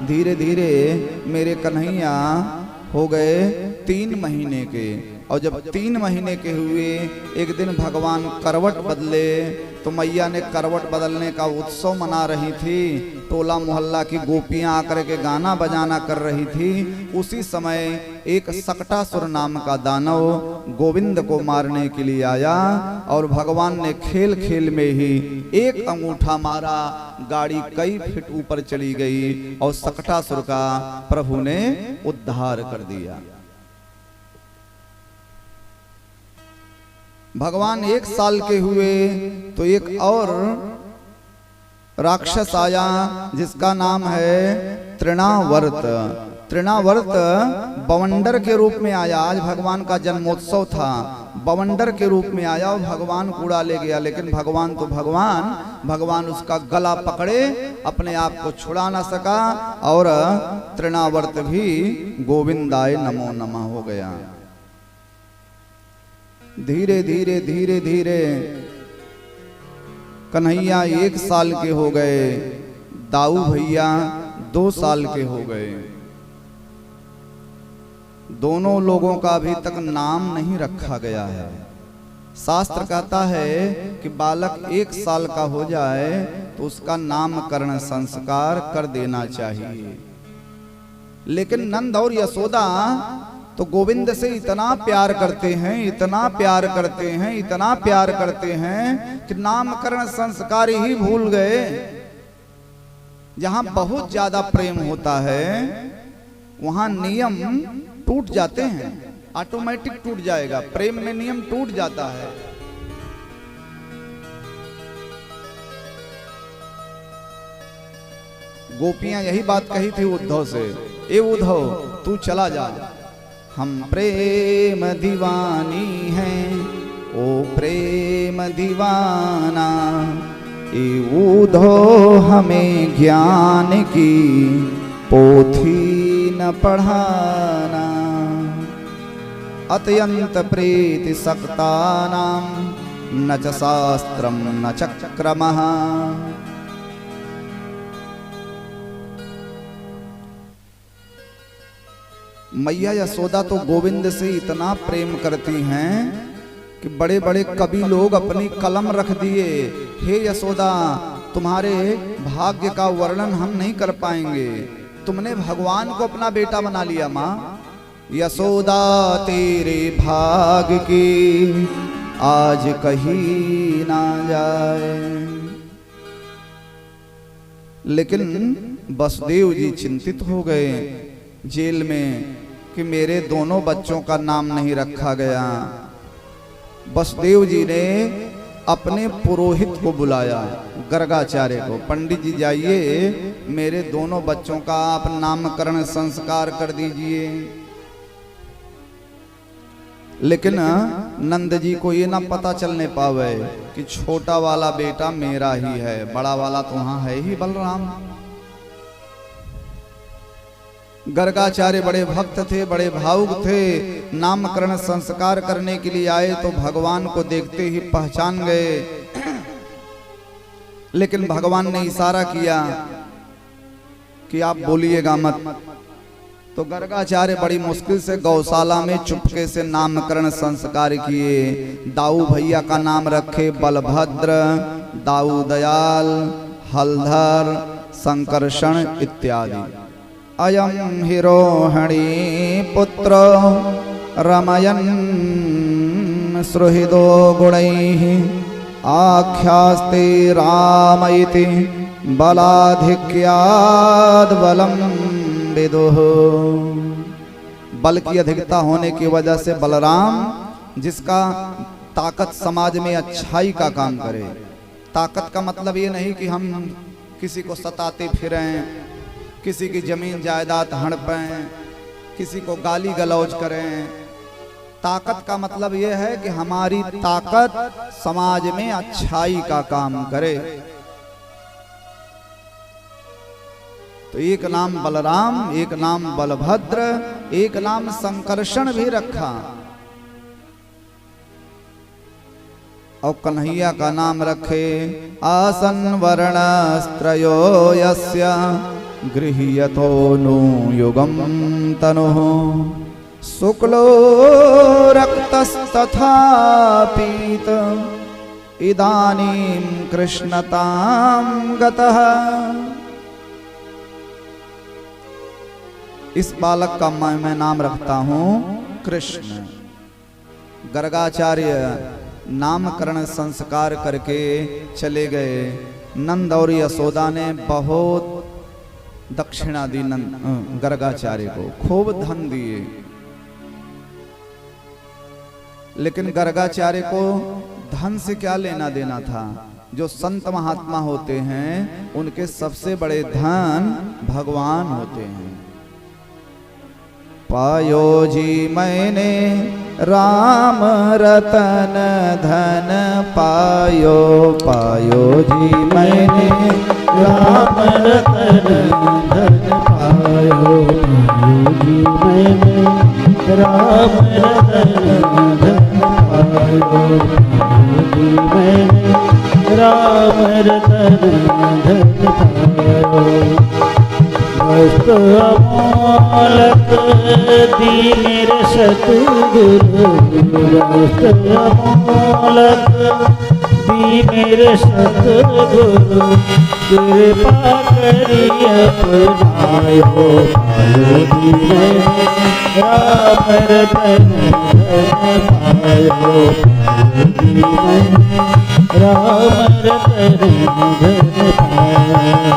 धीरे धीरे मेरे कन्हैया हो गए 3 महीने के। और जब 3 महीने के हुए, एक दिन भगवान करवट बदले, तो मैया ने करवट बदलने का उत्सव मना रही थी। टोला मोहल्ला की गोपियां आकर के गाना बजाना कर रही थी। उसी समय एक सकटासुर नाम का दानव गोविंद को मारने के लिए आया, और भगवान ने खेल खेल में ही एक अंगूठा मारा, गाड़ी कई फीट ऊपर चली गई और सकटासुर का प्रभु ने उद्धार कर दिया। भगवान 1 साल के हुए तो एक और राक्षस आया जिसका नाम है तृणावर्त। तृणावर्त बवंडर के रूप में आया। आज भगवान का जन्मोत्सव था, बवंडर के रूप में आया और भगवान कूड़ा ले गया। लेकिन भगवान तो भगवान उसका गला पकड़े, अपने आप को छुड़ा ना सका, और तृणावर्त भी गोविंदाय नमो नमः हो गया। धीरे धीरे धीरे धीरे कन्हैया 1 साल के हो गए, दाऊ भैया 2 साल के हो गए। दोनों लोगों का अभी तक नाम नहीं रखा गया है। शास्त्र कहता है कि बालक 1 साल का हो जाए तो उसका नामकरण संस्कार कर देना चाहिए। लेकिन नंद और यशोदा तो गोविंद से इतना प्यार करते हैं, इतना प्यार करते हैं, इतना प्यार करते हैं कि नामकरण संस्कार ही भूल गए। जहां बहुत ज्यादा प्रेम होता है वहां नियम टूट जाते हैं, ऑटोमेटिक टूट जाएगा। प्रेम में नियम टूट जाता है। गोपियां यही बात कही थी उद्धव से, ए उद्धव तू चला जा, हम प्रेम दीवानी हैं, ओ प्रेम दीवाना, ए उद्धव हमें ज्ञान की पोथी न पढ़ाना, अत्यंत प्रीति सक्तानां न च शास्त्रं न चक्रमः। मैया यशोदा तो गोविंद से इतना प्रेम करती हैं कि बड़े बड़े कवि लोग अपनी कलम रख दिए, हे यशोदा तुम्हारे भाग्य का वर्णन हम नहीं कर पाएंगे, तुमने भगवान को अपना बेटा बना लिया। माँ यशोदा तेरे भाग्य की आज कहीं ना जाए। लेकिन वसुदेव जी चिंतित हो गए जेल में कि मेरे दोनों बच्चों का नाम नहीं रखा गया। वसुदेव जी ने अपने पुरोहित को बुलाया, गर्गाचार्य को, पंडित जी जाइए मेरे दोनों बच्चों का आप नामकरण संस्कार कर दीजिए। लेकिन नंद जी को ये ना पता चलने पावे कि छोटा वाला बेटा मेरा ही है, बड़ा वाला तो वहां है ही बलराम। गर्गाचार्य बड़े भक्त थे, बड़े भावुक थे, नामकरण संस्कार करने के लिए आए तो भगवान को देखते ही पहचान गए। लेकिन भगवान ने इशारा किया कि आप बोलिएगा मत। तो गर्गाचार्य बड़ी मुश्किल से गौशाला में चुपके से नामकरण संस्कार किए। दाऊ भैया का नाम रखे बलभद्र, दाऊ दयाल, हलधर, संकर्षण इत्यादि। अयं हि रोहिणी पुत्र रमयन् सुहृदो गुणैः आख्यास्ते राम इति बलाधिक्याद् बलं विदुः। बल की अधिकता होने की वजह से बलराम, जिसका ताकत समाज में अच्छाई का काम करे। ताकत का मतलब ये नहीं कि हम किसी को सताते फिरें, किसी की जमीन जायदाद हड़पें, किसी को गाली गलौज करें। ताकत का मतलब यह है कि हमारी ताकत समाज में अच्छाई का काम करे। तो एक नाम बलराम, एक नाम बलभद्र, एक नाम संकर्षण भी रखा। और कन्हैया का नाम रखे आसन वर्णस्त्रयो यस्य गृह्यतो नु युगम तनुः शुक्लो रक्तस्तथा पीत इदानीं कृष्णतां गतः। इस बालक का मैं नाम रखता हूँ कृष्ण। गर्गाचार्य नामकरण संस्कार करके चले गए। नंद और यशोदा ने बहुत दक्षिणा दी गर्गाचार्य को, खूब धन दिए, लेकिन गर्गाचार्य को धन से क्या लेना देना था। जो संत महात्मा होते हैं उनके सबसे बड़े धन भगवान होते हैं। पायो जी मैंने राम रतन धन पायो, पायो जी मैंने राम रतन धन पायो, पायो जी मैंने राम रतन धन पायो, पायो जी मैंने राम रतन धन पायो। वस्तु अमोलक दी मेरे सतगुरु, वस्तु अमोलक दी मेरे सतगुरु, कृपा करी अपनायो, पायो जी मैंने राम रतन धन पायो, पायो जी मैंने राम रतन धन पायो।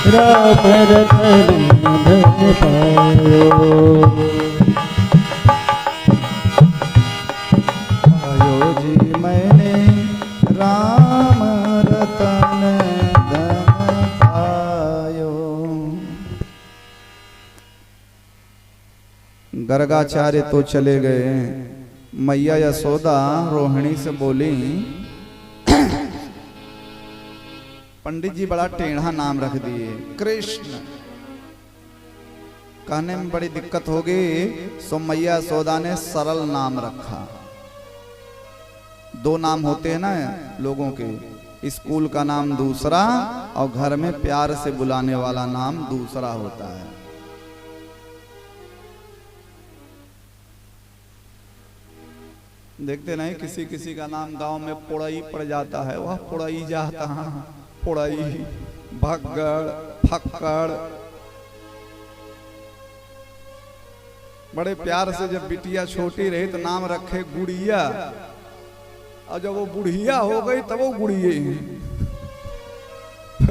राम रतन धन पायो, पायो जी मैंने राम रतन धन पायो। गर्गाचार्य तो चले गए। मैया यशोदा रोहिणी से बोली, पंडित जी बड़ा टेढ़ा नाम रख दिए कृष्ण, कहने में बड़ी दिक्कत होगी, सो मैया यशोदा ने सरल नाम रखा। दो नाम होते हैं ना लोगों के, स्कूल का नाम दूसरा और घर में प्यार से बुलाने वाला नाम दूसरा होता है। देखते नहीं किसी किसी का नाम गांव में पुड़ई पड़ जाता है, वह पुड़ई जाता, पुड़ई, भगड़, फक्कड़। बड़े प्यार से जब बिटिया छोटी रही तो नाम रखे गुड़िया, और जब वो बुढ़िया हो गई तब वो गुड़िये।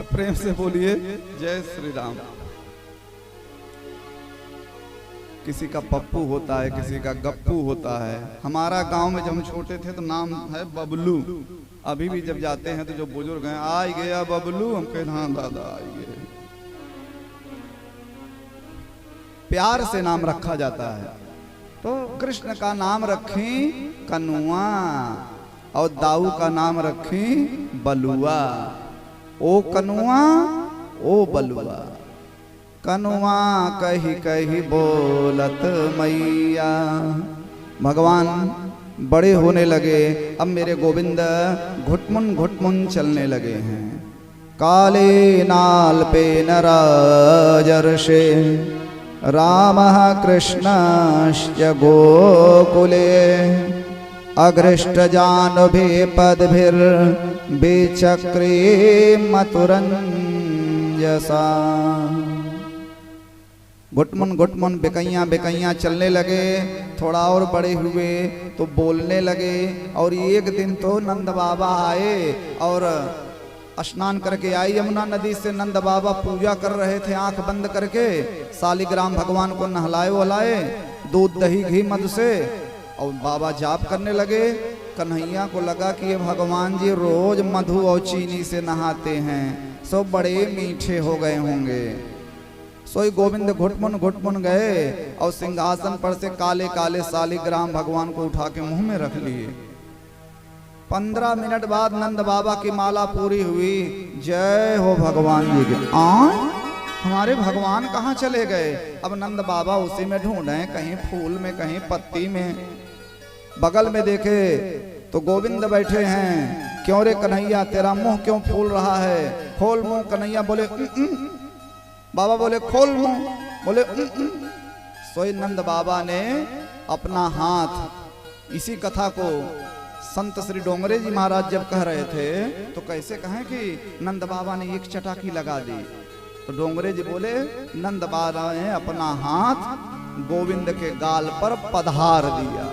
प्रेम से बोलिए जय श्री राम। किसी का पप्पू होता है, किसी का गप्पू होता है। हमारा गांव में जब हम छोटे थे तो नाम है बबलू। अभी भी जब जाते हैं तो जो बुजुर्ग हैं, आ गया बबलू, हम कहते हाँ दादा आ गए। प्यार से नाम रखा जाता है। तो कृष्ण का नाम रखी कनुआ और दाऊ का नाम रखी बलुआ। ओ कनुआ ओ बलुआ, कनुआ कही कही बोलत मैया। भगवान बड़े होने लगे। अब मेरे गोविंद घुटमुन घुटमुन चलने लगे हैं। काले नाल पे नराजर्षे रामः कृष्णश्च गोकुले अग्रष्टजानुभि पद्भिर्विचक्रे मथुरंजसा। घुटमुन घुटमुन बेकैया बेकैया चलने लगे। थोड़ा और बड़े हुए तो बोलने लगे। और एक दिन तो नंद बाबा आए और स्नान करके आई यमुना नदी से। नंद बाबा पूजा कर रहे थे आंख बंद करके। शालिग्राम भगवान को नहलाए वहलाए दूध दही घी मधु से, और बाबा जाप करने लगे। कन्हैया को लगा कि ये भगवान जी रोज मधु और चीनी से नहाते हैं, सब बड़े मीठे हो गए होंगे। सोई गोविंद घुटमुन घुटमुन गए और सिंहासन पर से काले काले शालिग्राम भगवान को उठा के मुंह में रख लिए। 15 मिनट बाद नंद बाबा की माला पूरी हुई। जय हो भगवान जी के। हमारे भगवान कहाँ चले गए? अब नंद बाबा उसी में ढूंढे, कहीं फूल में कहीं पत्ती में। बगल में देखे तो गोविंद बैठे हैं। क्यों रे कन्हैया तेरा मुंह क्यों फूल रहा है, खोल मुंह। कन्हैया बोले बाबा बोले खोल मुंह, बोले सोई नंद बाबा ने अपना हाथ, इसी कथा को संत श्री डोंगरे जी महाराज जब कह रहे थे तो कैसे कहें कि नंद बाबा ने एक चटाकी लगा दी। तो डोंगरे जी बोले नंद बाबा ने अपना हाथ गोविंद के गाल पर पधार दिया।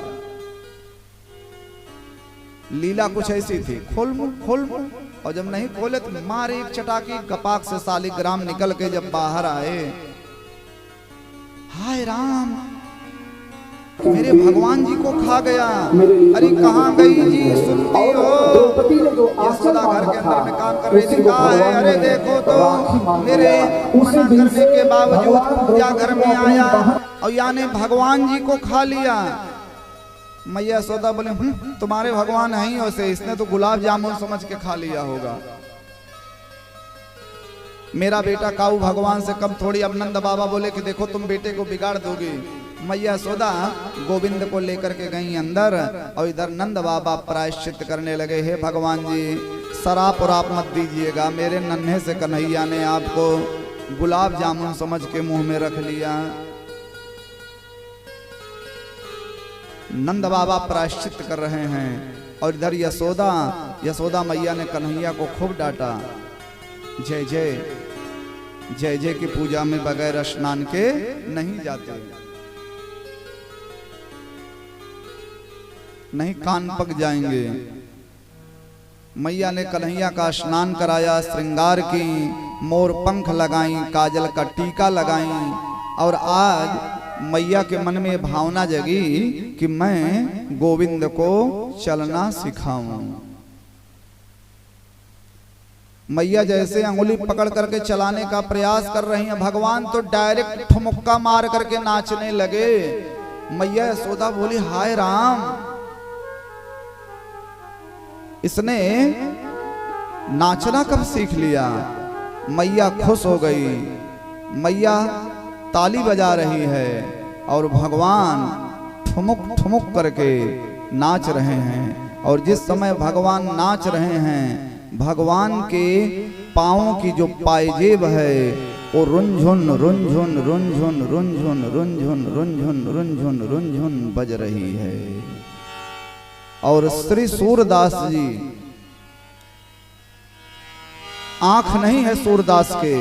लीला कुछ ऐसी थी, खोल मुंह खोल मुंह। और जब नहीं खोले तो मारे एक चटाकी, कपाक से शालिग्राम निकल के जब बाहर आए, हाय राम मेरे भगवान जी को खा गया। अरे कहाँ गई जी, सुनती हो? यशोदा घर के अंदर में काम कर रही थी, कहा है अरे देखो तो मेरे मना करने के बावजूद पूजा घर में आया और यानी भगवान जी को खा लिया। मैया यशोदा बोले तुम्हारे भगवान है ही वैसे, इसने तो गुलाब जामुन समझ के खा लिया होगा। मेरा बेटा काऊ भगवान से कम थोड़ी। अब नंद बाबा बोले कि देखो तुम बेटे को बिगाड़ दोगी। मैया यशोदा गोविंद को लेकर के गई अंदर और इधर नंद बाबा प्रायश्चित करने लगे। हे भगवान जी शराब और आप मत दीजिएगा, मेरे नन्हे से कन्हैया ने आपको गुलाब जामुन समझ के मुंह में रख लिया। नंद बाबा प्रायश्चित कर रहे हैं और इधर यशोदा मैया ने कन्हैया को खूब डांटा। जय जय जय जय की पूजा में बगैर स्नान के नहीं जाते, नहीं कान पक जाएंगे। मैया ने कन्हैया का स्नान कराया, श्रृंगार की, मोर पंख लगाई, काजल का टीका लगाई। और आज मैया के मन में भावना जगी कि मैं गोविंद को चलना सिखाऊं। मैया जैसे अंगुली पकड़ करके चलाने का प्रयास कर रही हैं, भगवान तो डायरेक्ट ठुमुक्का मार करके नाचने लगे। मैया यशोदा बोली हाय राम, इसने नाचना कब सीख लिया। मैया खुश हो गई, मैया ताली बजा रही है और भगवान ठुमुक ठुमुक करके नाच रहे हैं। और जिस समय भगवान नाच रहे हैं, भगवान के पाँवों की जो पायजेब है वो रुंझुन रुंझुन रुंझुन रुंझुन रुंझुन रुंझुन रुंझुन रुंझुन बज रही है। और श्री सूरदास जी, आंख नहीं है सूरदास के,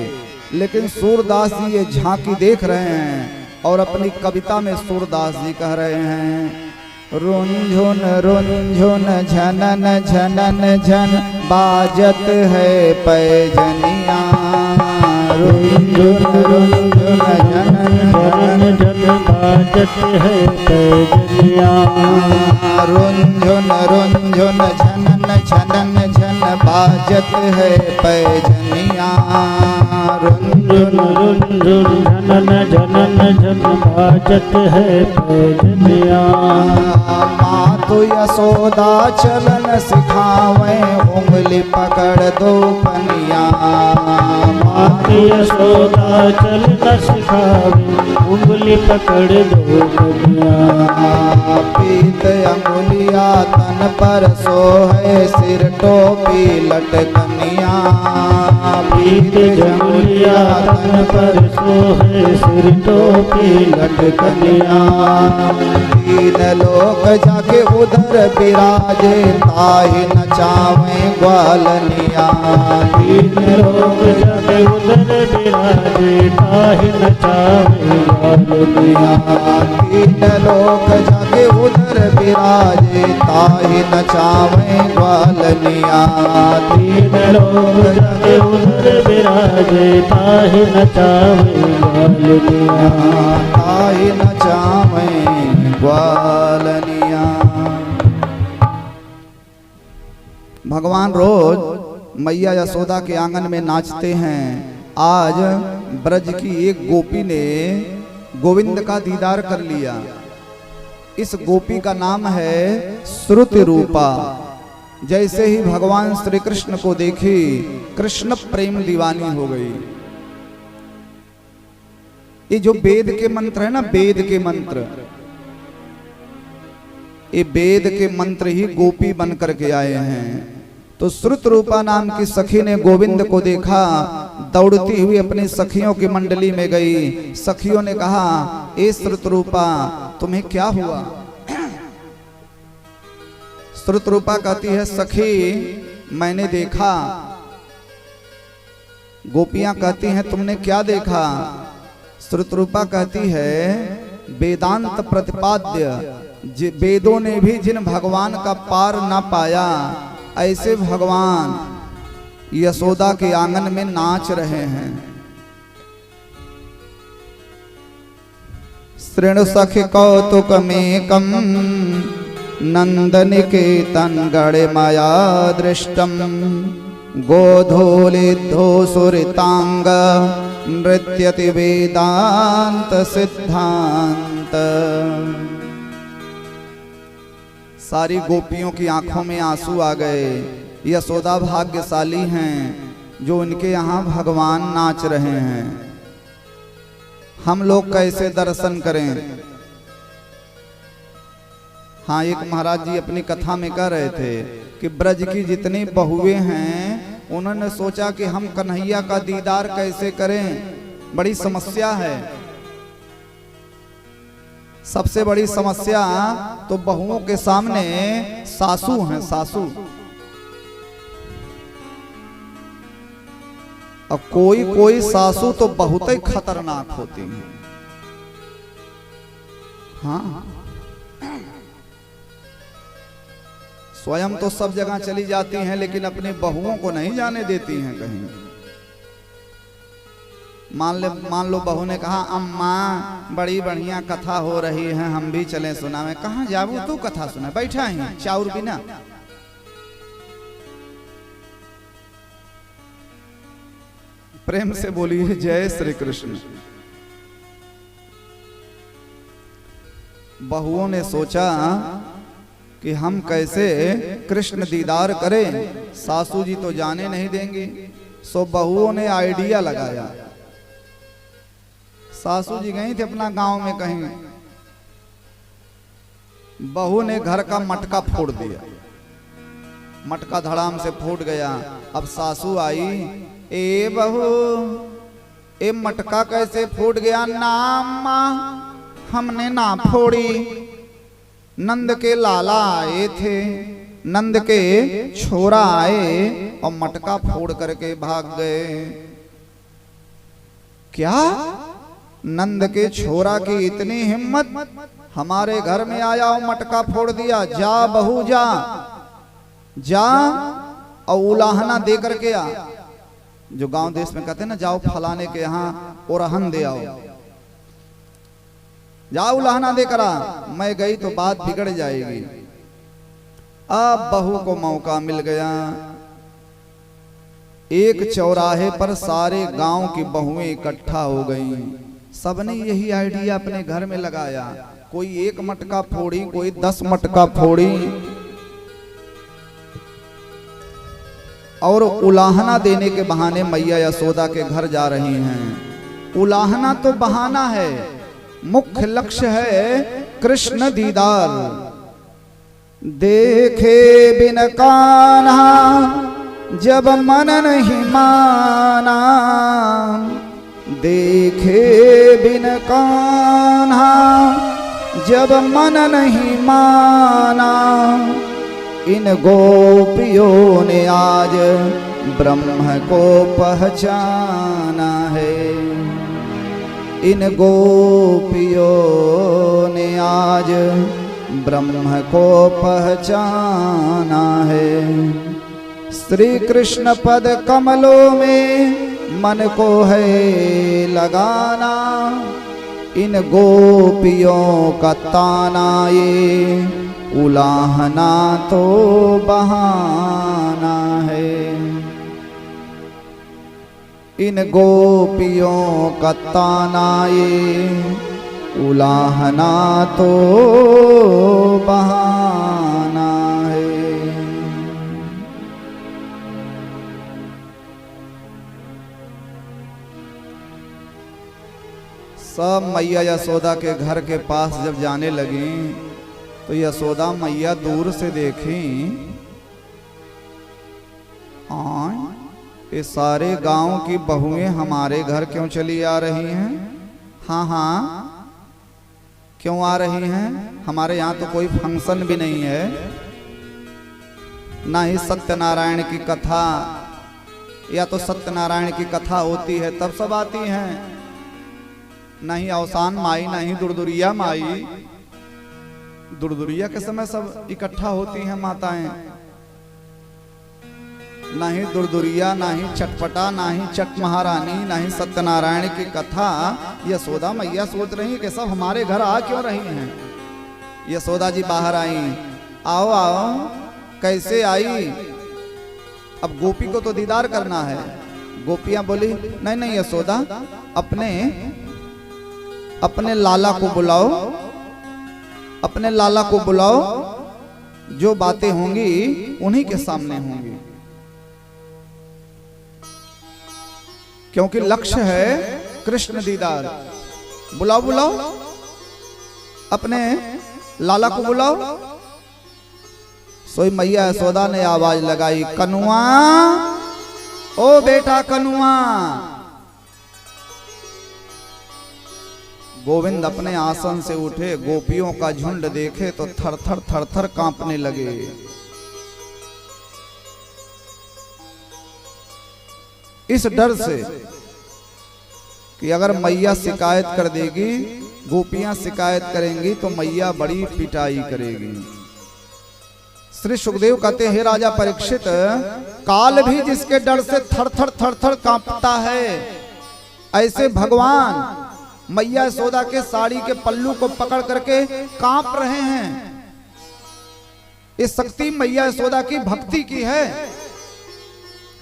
लेकिन सूरदास जी ये झांकी देख रहे हैं और अपनी कविता में सूरदास जी कह रहे हैं रुंझुन रुंझुन झनन झनन झन बाजत है पैजनिया। रुंझुन रुंझुन झनन झनन झन बाजत है पैजनिया। रुंझुन रुंझुन झनन झनन झन बाजत है पैजनिया। रुंझुन रुंझुन झनन झनन झन बाजत है पैजनिया। मातु यशोदा चलन सिखावे, उंगली पकड़ दो कनिया। मातु यशोदा चलन सिखावे, उंगली पकड़ दो कनिया। पीत अंगुलिया तन पर सोहे, सिर टोपी लटकनिया। पीत अंगुलिया तन पर सोहे, सिर टोपी लटकनिया। तीन लोग जाके उधर विराजे, ताहि नचावे ग्वालनिया। तीन लोग जाके उधर विराजे, ताहि नचावे ग्वालनिया। तीन लोग जाके उधर विराजे, ताहि नचावे ग्वालनिया। तीन लोग जाके उधर विराजे, ताहि नचावे ग्वालनिया। ताहि नचावे ग्वालनिया। भगवान रोज मैया यशोदा के आंगन में नाचते हैं। आज ब्रज की एक गोपी ने गोविंद का दीदार कर लिया। इस गोपी का नाम है श्रुति रूपा। जैसे ही भगवान श्री कृष्ण को देखी, कृष्ण प्रेम दीवानी हो गई। ये जो वेद के मंत्र है ना, वेद के मंत्र, ये वेद के मंत्र ही गोपी बन करके आए हैं। तो श्रुत रूपा नाम की सखी ने गोविंद को देखा, दौड़ती हुई अपनी सखियों की मंडली में गई। सखियों ने कहा, ए श्रुत रूपा तुम्हें क्या हुआ? श्रुत रूपा कहती है, सखी मैंने देखा। गोपियां कहती हैं, तुमने क्या देखा? श्रुत रूपा कहती है, वेदांत प्रतिपाद्य, वेदों ने भी जिन भगवान का पार ना पाया, ऐसे भगवान यशोदा के आंगन में नाच रहे हैं। शृणु सखि कौतुकमेकं नंदनिकेतन गणमाया दृष्टम गोधूलिद्धो सुरितांग नृत्यति वेदांत सिद्धांत। सारी गोपियों की आंखों में आंसू आ गए। यशोदा भाग्यशाली हैं जो उनके यहाँ भगवान नाच रहे हैं। हम लोग कैसे दर्शन करें? हाँ, एक महाराज जी अपनी कथा में कह रहे थे कि ब्रज की जितनी बहुएं हैं, उन्होंने सोचा कि हम कन्हैया का दीदार कैसे करें, बड़ी समस्या है। सबसे बड़ी समस्या तो बहुओं के सामने सासू हैं, सासू। और कोई कोई सासू तो बहुत ही खतरनाक होती हैं। हाँ, स्वयं तो सब जगह चली जाती हैं, लेकिन अपनी बहुओं को नहीं जाने देती हैं कहीं। मान लो बहू ने कहा, अम्मा बड़ी बढ़िया कथा हो रही है, हम भी चलें सुना में। कहाँ जाबू तू कथा सुना? बैठा ही चाउर बिना। प्रेम से बोलिए जय श्री कृष्ण। बहुओं ने सोचा कि हम कैसे कृष्ण दीदार करें, सासू जी तो जाने नहीं देंगी। सो बहुओं ने आइडिया लगाया। सासू जी गई थी अपना गांव में कहीं, बहू ने घर का मटका फोड़ दिया। मटका धड़ाम से फूट गया। अब सासू आई, ए बहू ए मटका कैसे फूट गया? ना हमने ना फोड़ी, नंद के लाला आए थे, नंद के छोरा आए और मटका फोड़ करके भाग गए। क्या? नंद के छोरा की इतनी हिम्मत, हमारे घर में आया और मटका फोड़ दिया। जा बहू जा, जा और उलाहना दे करके आ। जो गांव देश में कहते हैं ना, जाओ फलाने के यहाँ ओरहन दे आओ, जाओ उलाहना दे करा। मैं गई तो बात बिगड़ जाएगी। अब बहू को मौका मिल गया। एक चौराहे पर सारे गांव की बहुएं इकट्ठा हो गईं। सबने यही आइडिया अपने घर में लगाया। कोई एक मटका फोड़ी, कोई 10 मटका फोड़ी, और उलाहना देने के बहाने मैया यशोदा के घर जा रही हैं। उलाहना तो बहाना है, मुख्य लक्ष्य है कृष्ण दीदार। देखे बिन कान्हा जब मन नहीं माना, देखे बिन कान्हा जब मन नहीं माना, इन गोपियों ने आज ब्रह्म को पहचाना है। इन गोपियों ने आज ब्रह्म को पहचाना है। श्री कृष्ण पद कमलों में मन को है लगाना, इन गोपियों का ताना ये उलाहना तो बहाना है। इन गोपियों का ताना ये उलाहना तो बहाना है। सब मैया यशोदा के घर के पास जब जाने लगी तो यशोदा मैया दूर से देखी, ये सारे गांव की बहुएं हमारे घर क्यों चली आ रही हैं? हाँ हाँ, क्यों आ रही हैं? हमारे यहाँ तो कोई फंक्शन भी नहीं है, ना ही सत्यनारायण की कथा, या तो सत्यनारायण की कथा होती है तब सब आती हैं, नहीं अवसान माई, नहीं दुर्दुरिया माई। दुर्दुरिया के समय सब इकट्ठा होती हैं माताएं, नहीं दुर्दुरिया, नहीं चटपटा, नहीं चट महारानी, नहीं सत्यनारायण की कथा। यशोदा मैया सोच रही कि सब हमारे घर आ क्यों रही हैं। यशोदा जी बाहर आई, आओ आओ, कैसे आई? अब गोपी को तो दीदार करना है। गोपियां बोली, नहीं नहीं यशोदा, अपने लाला को बुलाओ, अपने लाला को बुलाओ, जो बातें होंगी उन्हीं के सामने होंगी, क्योंकि लक्ष्य है कृष्ण दीदार। बुलाओ बुलाओ, अपने लाला को बुलाओ। सोई मैया यशोदा ने आवाज लगाई, कनुआ, ओ बेटा कनुआ। गोविंद अपने आसन से उठे, गोपियों का झुंड देखे तो थर थर थर थर कांपने लगे। इस डर से कि अगर मैया शिकायत कर देगी, गोपियां शिकायत करेंगी तो मैया बड़ी पिटाई करेगी। श्री सुखदेव कहते हैं, राजा परीक्षित, काल भी जिसके डर से थर थर थर थर कांपता है, ऐसे भगवान मैया यशोदा के साड़ी के पल्लू को पकड़ करके कांप रहे हैं। इस शक्ति मैया यशोदा की भक्ति की है,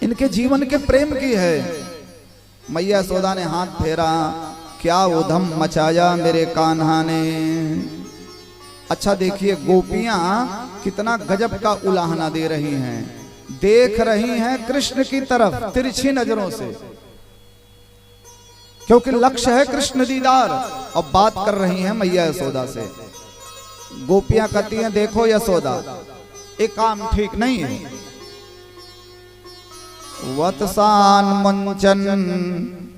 इनके जीवन के प्रेम की है। मैया यशोदा ने हाथ फेरा, क्या उधम मचाया मेरे कान्हा ने। अच्छा देखिए, गोपियां कितना गजब का उलाहना दे रही हैं, देख रही हैं कृष्ण की तरफ तिरछी नजरों से, क्योंकि लक्ष्य है कृष्ण दीदार। और बात कर रही हैं मैया यशोदा से। गोपियां कहती हैं, देखो यशोदा, एक काम ठीक नहीं है। वत्सान मुंचन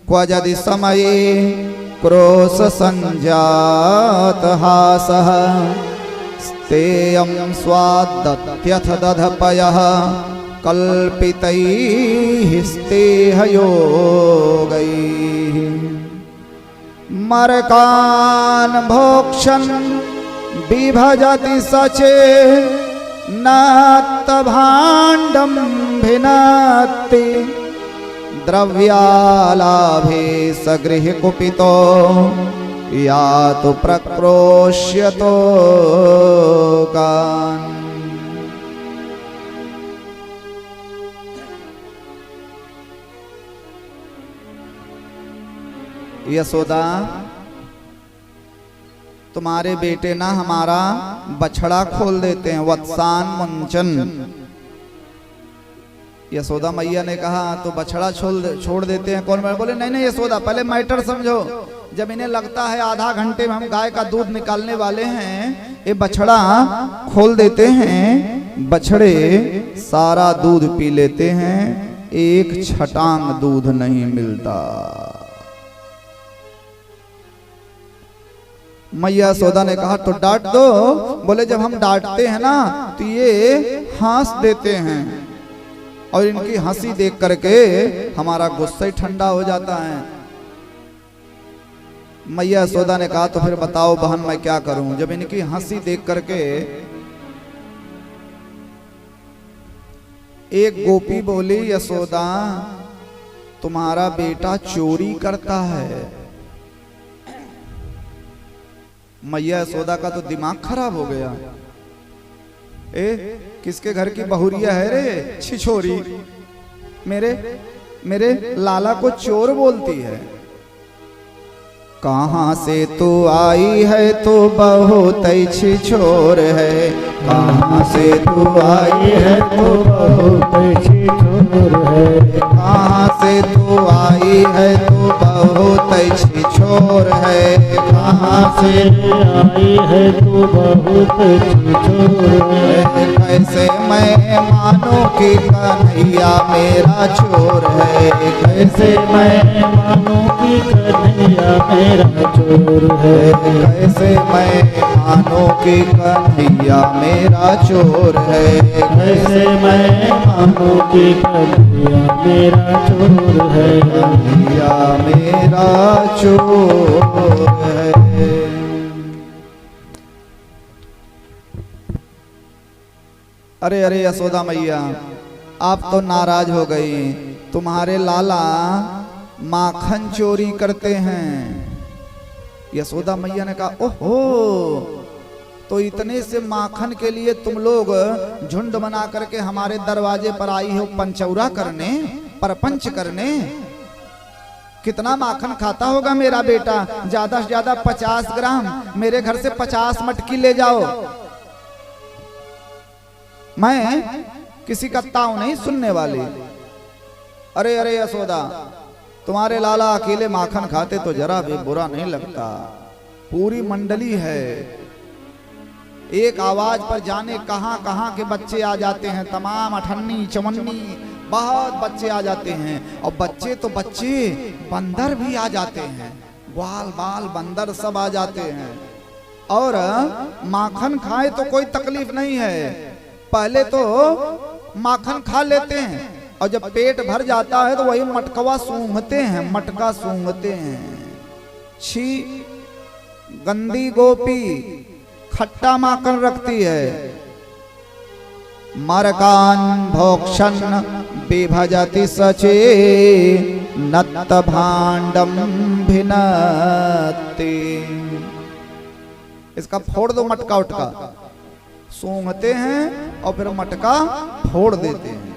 क्वजदि समये क्रोश संजात हासः स्तेयं स्वादत्यथ दधपयः कल्पितैः स्तेह योगैः मरकान् भोक्षन् बिभजति सचे नात्तभाण्डं भिन्नत्ति द्रव्यालाभे सगृह कुपितो या तो प्रक्रोश्यतो कान्। यशोदा, तुम्हारे बेटे ना हमारा बछड़ा खोल देते हैं, वत्सान मुंचन। यशोदा मैया ने कहा तो बछड़ा छोड़ देते हैं। कौन बोले, नहीं नहीं यशोदा, पहले मैटर समझो। जब इन्हें लगता है आधा घंटे में हम गाय का दूध निकालने वाले हैं, ये बछड़ा खोल देते हैं। बछड़े सारा दूध पी लेते हैं, एक छटांग दूध नहीं मिलता। मैया यशोदा ने कहा तो डांट दो। बोले, जब हम डांटते हैं ना तो ये हंस देते हैं, और इनकी हंसी देख करके हमारा गुस्सा ही ठंडा हो जाता है। मैया यशोदा ने कहा तो फिर बताओ बहन, मैं क्या करूं। जब इनकी हंसी देख करके एक गोपी बोली, यशोदा तुम्हारा बेटा चोरी करता है। मैया यशोदा का तो दिमाग खराब हो गया। किसके घर की बहुरिया है रे छिछोरी, मेरे लाला को चोर बोलती है। कहां से तू आई है तो बहुत छिछोर है, कहाँ से तू आई है तो बहुत छिछोर है। कहाँ से तू आई है तो बहुत छिछोर है। कहाँ से आई है तू बहुत छिछोर है। कैसे मैं मानूं कि कन्हैया मेरा चोर है। कैसे मैं मानूं कि कन्हैया मेरा चोर है। कैसे मैं मानूं कि कन्हैया मेरा चोर है। कैसे मैं मानूं कि कन्हैया मेरा चोर है। कन्हैया मेरा चोर है। अरे अरे यशोदा मैया, आप तो नाराज हो गई। तुम्हारे लाला माखन चोरी करते हैं। यशोदा मैया ने कहा ओहो, तो इतने से माखन के लिए तुम लोग झुंड बना करके हमारे दरवाजे पर आई हो पंचौरा करने, परपंच करने। कितना माखन खाता होगा मेरा बेटा? ज्यादा से ज्यादा 50 ग्राम। मेरे घर से 50 मटकी ले जाओ। मैं किसी का ताव नहीं सुनने वाली। अरे अरे यशोदा, तुम्हारे लाला अकेले माखन खाते तो जरा भी बुरा नहीं लगता। पूरी मंडली है, एक आवाज पर जाने कहां कहां के बच्चे आ जाते हैं। तमाम अठन्नी चवन्नी बहुत बच्चे आ जाते हैं। और बच्चे तो बच्चे, बंदर भी आ जाते हैं। ग्वाल बाल बंदर सब आ जाते हैं। और माखन खाए तो कोई तकलीफ नहीं है। पहले तो माखन खा लेते हैं और जब पेट भर जाता है तो वही मटकवा सूंघते हैं, मटका सूंघते हैं। छी, गंदी गोपी खट्टा माखन रखती है। मरकान भोक्षण विभजति सचे नत्त भांडम भिन्नति। इसका फोड़ दो मटका उटका। सूंघते हैं और फिर मटका फोड़ देते हैं।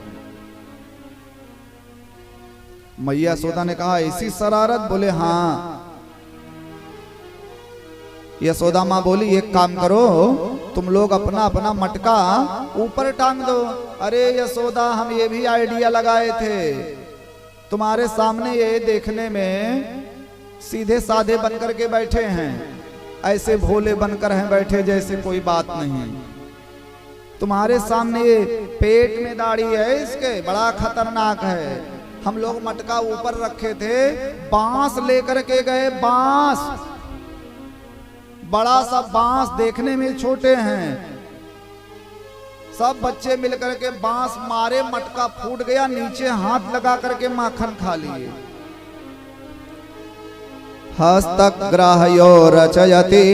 मैया यशोदा ने कहा ऐसी शरारत? बोले हाँ। यशोदा माँ बोली एक काम करो, तुम लोग अपना अपना मटका ऊपर टांग दो। अरे यशोदा, हम ये भी आइडिया लगाए थे। तुम्हारे सामने ये देखने में सीधे साधे बनकर के बैठे हैं, ऐसे भोले बनकर हैं बैठे जैसे कोई बात नहीं। तुम्हारे सामने पेट में दाढ़ी है इसके, बड़ा खतरनाक है। हम लोग मटका ऊपर रखे थे, बांस लेकर के गए। बांस, बड़ा सा बांस, देखने में छोटे हैं। सब बच्चे मिलकर के बांस मारे, मटका फूट गया। नीचे हाथ लगा करके माखन खा लिए। हस्तग्राह्यो रचयति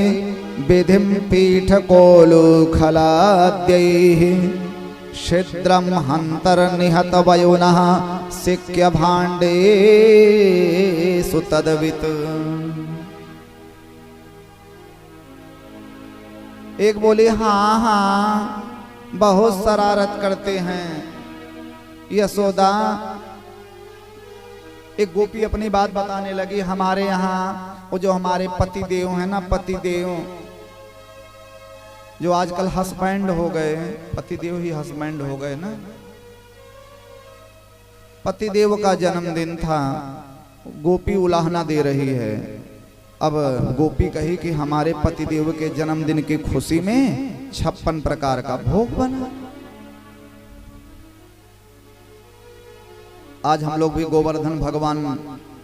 विधिं पीठकोलु खलाद्यैः छिद्रं हन्तर्निहत वयुनः सिक्य भाण्डे सुतद्वित्। एक बोली हाँ हाँ, बहुत शरारत करते हैं यशोदा। एक गोपी अपनी बात बताने लगी। हमारे यहाँ वो जो हमारे पति देव हैं ना, पति देव जो आजकल हस्बैंड हो गए, पति देव ही हस्बैंड हो गए ना। पति देव का जन्मदिन था, गोपी उलाहना दे रही है। अब गोपी कही कि हमारे पति देव के जन्मदिन की खुशी में 56 प्रकार का भोग बना। आज हम लोग भी गोवर्धन भगवान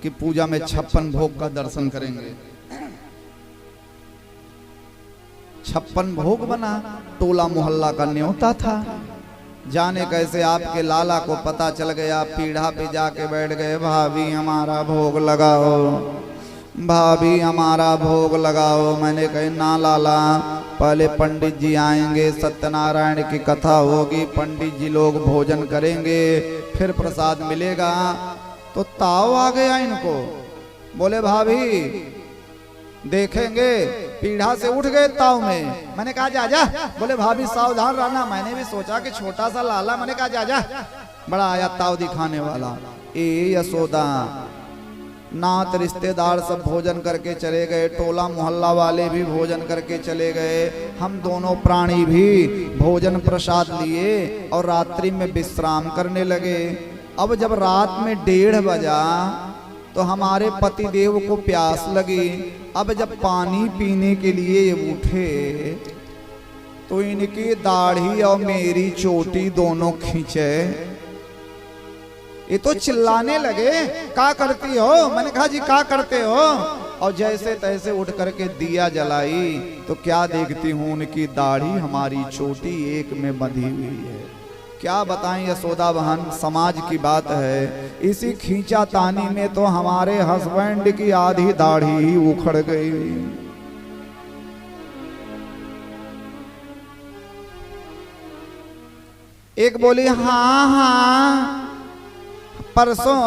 की पूजा में 56 भोग का दर्शन करेंगे। 56 भोग बना। टोला मोहल्ला का न्योता था। जाने कैसे आपके लाला को पता चल गया, पीढ़ा पे जाके बैठ गए। भाभी हमारा भोग लगाओ, भाभी हमारा भोग लगाओ। मैंने कहा ना लाला, पहले पंडित जी आएंगे, सत्यनारायण की कथा होगी, पंडित जी लोग भोजन करेंगे, फिर प्रसाद मिलेगा। तो ताव आ गया इनको। बोले भाभी देखेंगे, पीढ़ा से उठ गए ताव में। मैंने कहा जा जा। बोले भाभी सावधान रहना। मैंने भी सोचा कि छोटा सा लाला, मैंने कहा जा जा। बड़ा आया ताव दिखाने वाला। ए यशोदा, नात रिश्तेदार सब भोजन करके चले गए, टोला मोहल्ला वाले भी भोजन करके चले गए, हम दोनों प्राणी भी भोजन प्रसाद लिए और रात्रि में विश्राम करने लगे। अब जब रात में 1:30 बजा तो हमारे पति देव को प्यास लगी। अब जब पानी पीने के लिए ये उठे तो इनकी दाढ़ी और मेरी चोटी दोनों खींचे। ये तो चिल्लाने लगे, क्या करती हो? मैंने कहा जी क्या करते हो? और जैसे तैसे उठ करके दिया जलाई तो क्या देखती हूँ उनकी दाढ़ी हमारी चोटी एक में बंधी हुई है। क्या बताएं यशोदा बहन, समाज की बात है। इसी खींचा तानी में तो हमारे हस्बैंड की आधी दाढ़ी ही उखड़ गई। एक बोली हाँ हाँ, परसों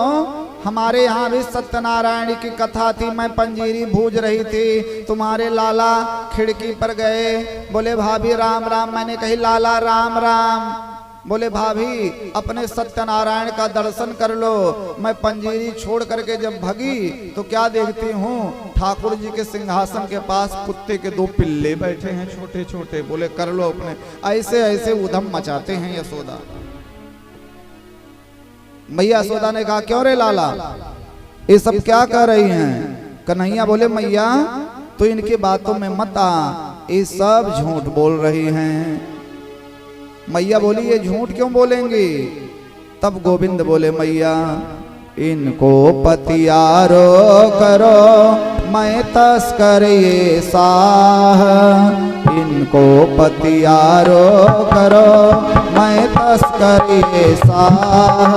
हमारे यहाँ भी सत्यनारायण की कथा थी, मैं पंजीरी भूज रही थी, तुम्हारे लाला खिड़की पर गए, बोले भाभी राम राम। मैंने कही लाला राम राम। बोले भाभी अपने सत्यनारायण का दर्शन कर लो। मैं पंजीरी छोड़ करके जब भगी तो क्या देखती हूँ ठाकुर जी के सिंहासन के पास कुत्ते के 2 पिल्ले बैठे हैं छोटे छोटे। बोले कर लो अपने। ऐसे ऐसे उधम मचाते हैं यशोदा। मैया यशोदा ने कहा क्यों रे लाला, ये सब क्या कर रही हैं? कन्हैया बोले मैया तो इनकी बातों में मत आ, ये सब झूठ बोल रही हैं। मैया बोली ये झूठ क्यों बोलेंगी? तब गोविंद बोले मैया इनको पतियारो करो, मैं तस्कर ये साह। इनको पतियारो करो, मैं तस्कर ये साह।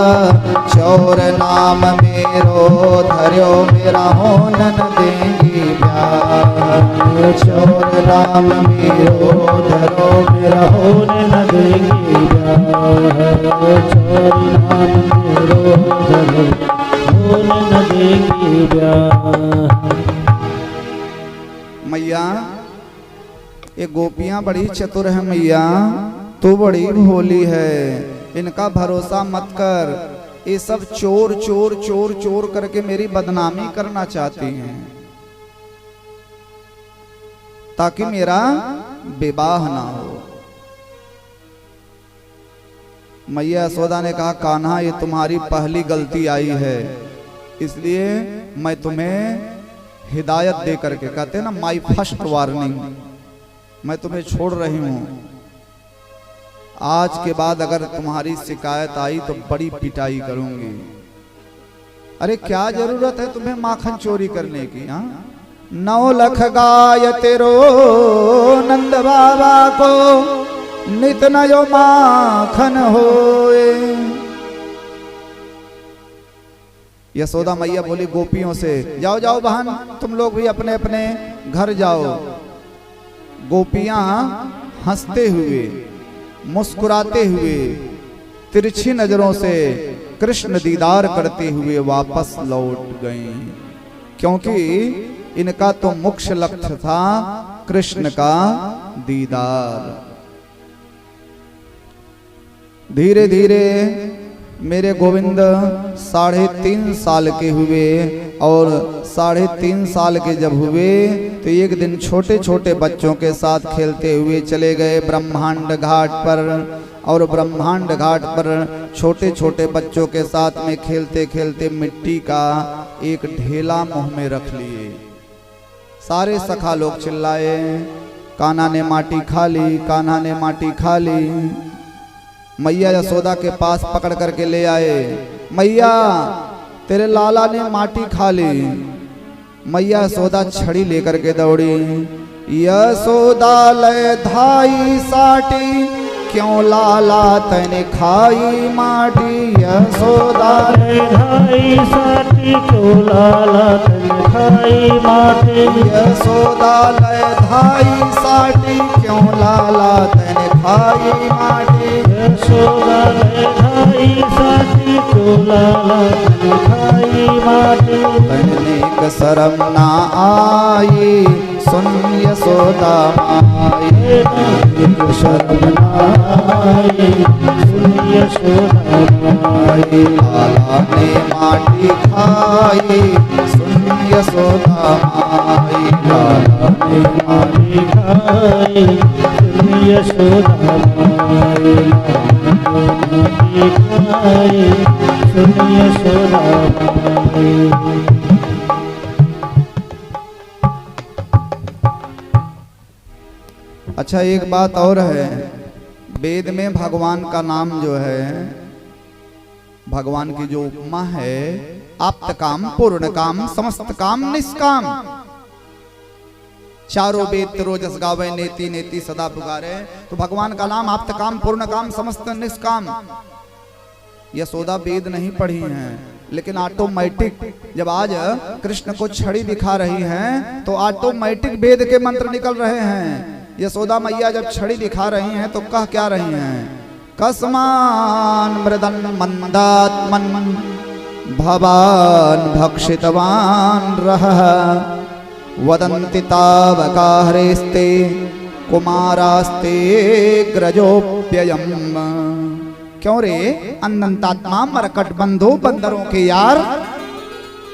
चोर नाम मेरो धर्यो, मेरा होनन देंगी ब्याह। चोर नाम मेरो धरो, मेरा होनन देंगी ब्याह। चोर नाम मेरो धरो, होनन देंगी ब्याह। मैया ये गोपियां बड़ी चतुर है मैया, तू बड़ी भोली है, इनका भरोसा मत कर। ये सब चोर चोर चोर चोर करके मेरी बदनामी करना चाहती हैं ताकि मेरा विवाह ना हो। मैया यशोदा ने कहा कान्हा ये तुम्हारी पहली गलती आई है, इसलिए मैं तुम्हें हिदायत दे करके, कहते हैं ना माई फर्स्ट वार्निंग, मैं तुम्हें छोड़ रही हूं। आज के बाद अगर तुम्हारी शिकायत आई तो बड़ी पिटाई करूंगी। अरे क्या जरूरत है तुम्हें माखन चोरी करने की? हाँ 9 लाख गाय तेरो नंद बाबा को, नित नयो माखन होए। यशोदा मैया बोली गोपियों से जाओ जाओ बहन तुम लोग भी अपने अपने घर जाओ। गोपियां हंसते हुए मुस्कुराते हुए तिरछी नजरों से कृष्ण दीदार करते हुए वापस लौट गईं, क्योंकि इनका तो मुख्य लक्ष्य था कृष्ण का दीदार। धीरे धीरे मेरे गोविंद 3.5 साल के हुए और 3.5 साल के जब हुए तो एक दिन छोटे छोटे बच्चों के साथ खेलते हुए चले गए ब्रह्मांड घाट पर। और ब्रह्मांड घाट पर छोटे छोटे बच्चों के साथ में खेलते खेलते मिट्टी का एक ढेला मुंह में रख लिए। सारे सखा लोग चिल्लाए कान्हा ने माटी खा ली, कान्हा ने माटी खा ली। मैया यशोदा के पास पकड़ करके ले आए, मैया तेरे लाला ने माटी खा ली। मैया यशोदा छड़ी लेकर के दौड़ी। यशोदा ले धाई साटी, क्यों लाला तने खाई माटी। यशोदा ले धाई साटी, क्यों लाला तने खाई माटी। यशोदा ले धाई साटी, क्यों लाला तने खाई माटी। यशोदा ले धाई साटी, क्यों लाला तने खाई माटी। तने क शरम ना आई, सुन यशोदा माई। शरम ना आई, सुन यशोदा माई। लाला ने माटी खाई सुन यशोदा माई। लाला ने माटी खाई सुन यशोदा माई। लाला ने माटी खाई सुन यशोदा माई। अच्छा एक बात और है, वेद में भगवान का नाम जो है, भगवान की जो उपमा है, आप्त काम, पूर्ण काम, समस्त काम, निष्काम। चारों वेद रोजस गावे, नेति नेति सदा पुकारे। तो भगवान का नाम आप्त काम, पूर्ण काम, समस्त निष्काम। यशोदा वेद नहीं पढ़ी हैं, लेकिन ऑटोमेटिक जब आज कृष्ण को छड़ी दिखा रही हैं तो ऑटोमेटिक वेद के मंत्र निकल रहे हैं। यशोदा मैया जब छड़ी दिखा रही हैं तो कह क्या रही हैं? कस्मान मृदन मंदात्मन भवान भक्षितवान रह वदन्ति तावकाहरेस्ते कुमारास्ते ग्रजोप्ययम्। क्यों रे अनंतात्मा मरकट बंधु बंदरों के यार,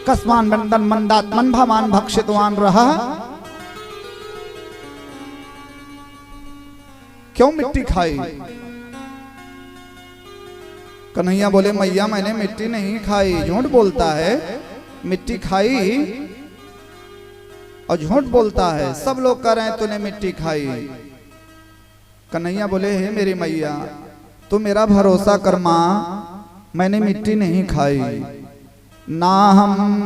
कस्मान मृदन मंदात्मन भवान भक्षितवान रह। क्यों मिट्टी खाई? कन्हैया बोले मैया मैंने मिट्टी नहीं खाई। झूठ बोलता है, मिट्टी खाई और झूठ बोलता है। सब लोग कह रहे हैं तूने मिट्टी खाई। कन्हैया बोले हे मेरी मैया तू मेरा भरोसा कर मां, मैंने मिट्टी नहीं खाई। ना हम